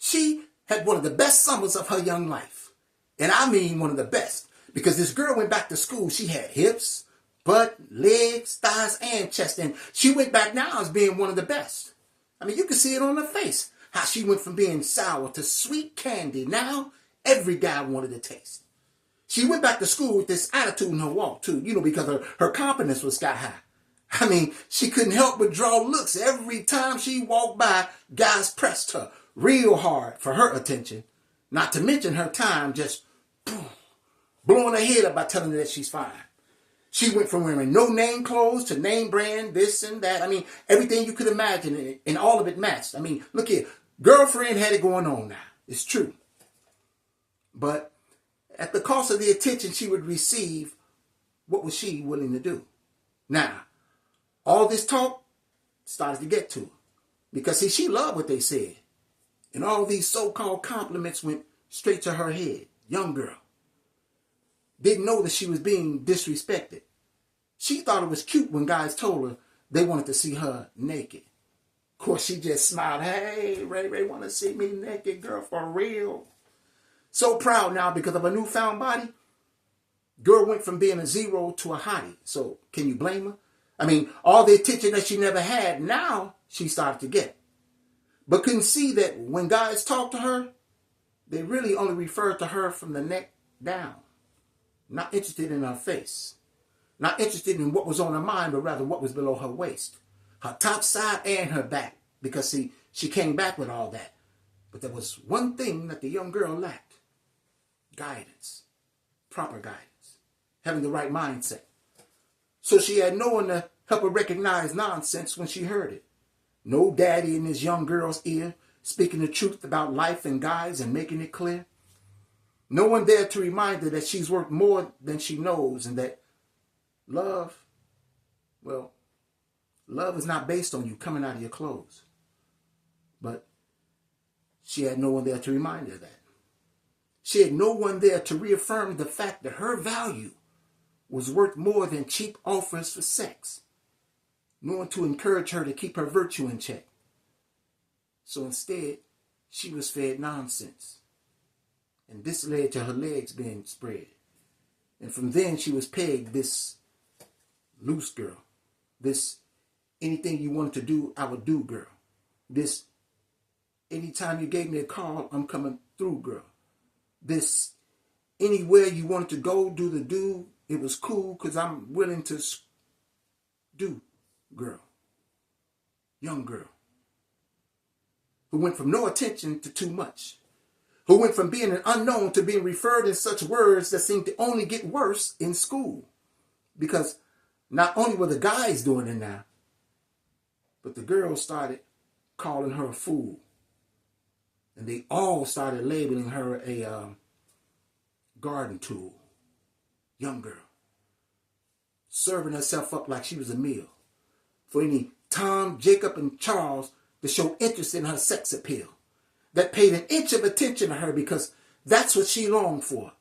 She had one of the best summers of her young life. And I mean one of the best. Because this girl went back to school. She had hips, butt, legs, thighs, and chest. And she went back now as being one of the best. I mean, you can see it on her face. How she went from being sour to sweet candy. Now, every guy wanted to taste. She went back to school with this attitude in her walk, too. You know, because her confidence was sky high. I mean, she couldn't help but draw looks. Every time she walked by, guys pressed her real hard for her attention. Not to mention her time just blowing her head up by telling her that she's fine. She went from wearing no-name clothes to name brand, this and that. I mean, everything you could imagine, and all of it matched. I mean, look here. Girlfriend had it going on now. It's true. But at the cost of the attention she would receive, what was she willing to do? Now, all this talk started to get to her. Because, see, she loved what they said. And all these so-called compliments went straight to her head. Young girl. Didn't know that she was being disrespected. She thought it was cute when guys told her they wanted to see her naked. Of course, she just smiled. Hey, Ray want to see me naked, girl, for real. So proud now because of a newfound body. Girl went from being a zero to a hottie. So can you blame her? I mean, all the attention that she never had, now she started to get. But couldn't see that when guys talked to her, they really only referred to her from the neck down. Not interested in her face. Not interested in what was on her mind, but rather what was below her waist. Her top side and her back. Because, see, she came back with all that. But there was one thing that the young girl lacked. Guidance. Proper guidance. Having the right mindset. So she had no one to help her recognize nonsense when she heard it. No daddy in this young girl's ear speaking the truth about life and guys and making it clear. No one there to remind her that she's worth more than she knows and that love, well, love is not based on you coming out of your clothes. But she had no one there to remind her that. She had no one there to reaffirm the fact that her value was worth more than cheap offers for sex. No one to encourage her to keep her virtue in check. So instead, she was fed nonsense. And this led to her legs being spread. And from then she was pegged this loose girl. This anything you wanted to do, I would do girl. This anytime you gave me a call, I'm coming through girl. This anywhere you wanted to go, do the do. It was cool because I'm willing to do girl. Young girl. Who went from no attention to too much. Who went from being an unknown to being referred in such words that seemed to only get worse in school. Because not only were the guys doing it now, but the girls started calling her a fool. And they all started labeling her a garden tool. Young girl. Serving herself up like she was a meal. For any Tom, Jacob, and Charles to show interest in her sex appeal. That paid an inch of attention to her because that's what she longed for.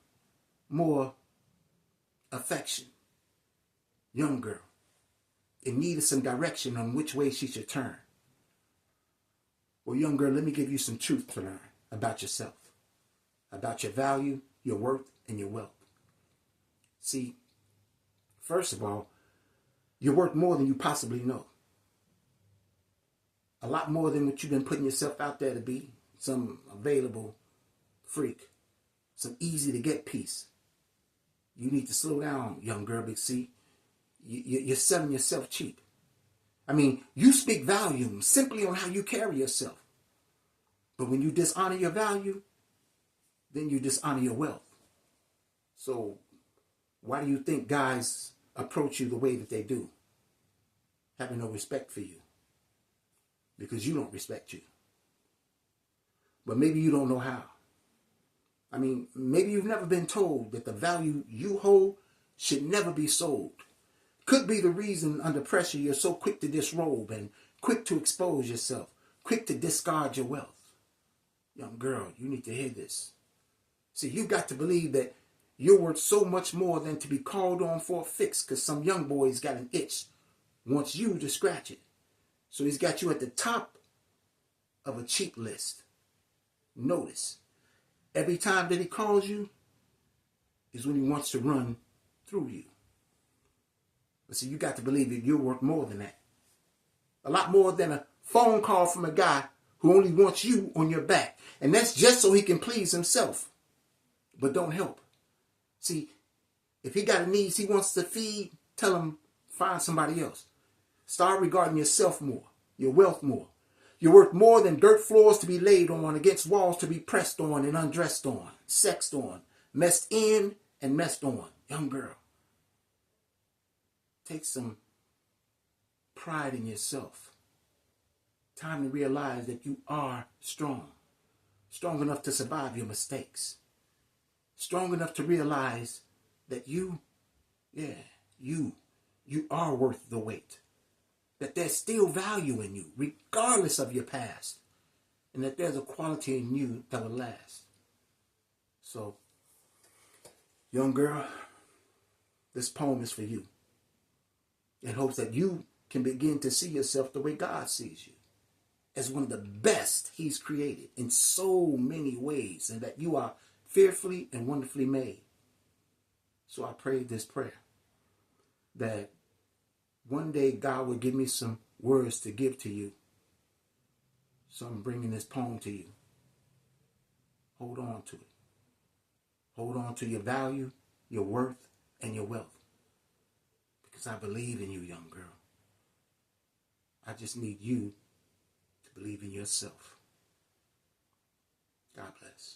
More affection. Young girl. In need of some direction on which way she should turn. Well, young girl, let me give you some truth to learn about yourself. About your value, your worth, and your wealth. See, first of all, you're worth more than you possibly know. A lot more than what you've been putting yourself out there to be. Some available freak. Some easy to get piece. You need to slow down, young girl, because see, you're selling yourself cheap. I mean, you speak volumes simply on how you carry yourself. But when you dishonor your value, then you dishonor your wealth. So why do you think guys approach you the way that they do? Having no respect for you. Because you don't respect you. But maybe you don't know how. I mean, maybe you've never been told that the value you hold should never be sold. Could be the reason under pressure you're so quick to disrobe and quick to expose yourself, quick to discard your wealth. Young girl, you need to hear this. See, you've got to believe that you're worth so much more than to be called on for a fix because some young boy's got an itch, wants you to scratch it. So he's got you at the top of a cheap list. Notice, every time that he calls you is when he wants to run through you. But see, you got to believe that you're worth more than that. A lot more than a phone call from a guy who only wants you on your back. And that's just so he can please himself. But don't help. See, if he got a needs he wants to feed, tell him, find somebody else. Start regarding yourself more, your wealth more. You're worth more than dirt floors to be laid on, against walls to be pressed on and undressed on, sexed on, messed in and messed on. Young girl, take some pride in yourself. Time to realize that you are strong. Strong enough to survive your mistakes. Strong enough to realize that you are worth the wait. That there's still value in you, regardless of your past. And that there's a quality in you that will last. So, young girl, this poem is for you. In hopes that you can begin to see yourself the way God sees you. As one of the best he's created in so many ways. And that you are fearfully and wonderfully made. So I prayed this prayer. That one day God will give me some words to give to you. So I'm bringing this poem to you. Hold on to it. Hold on to your value, your worth, and your wealth. Because I believe in you, young girl. I just need you to believe in yourself. God bless.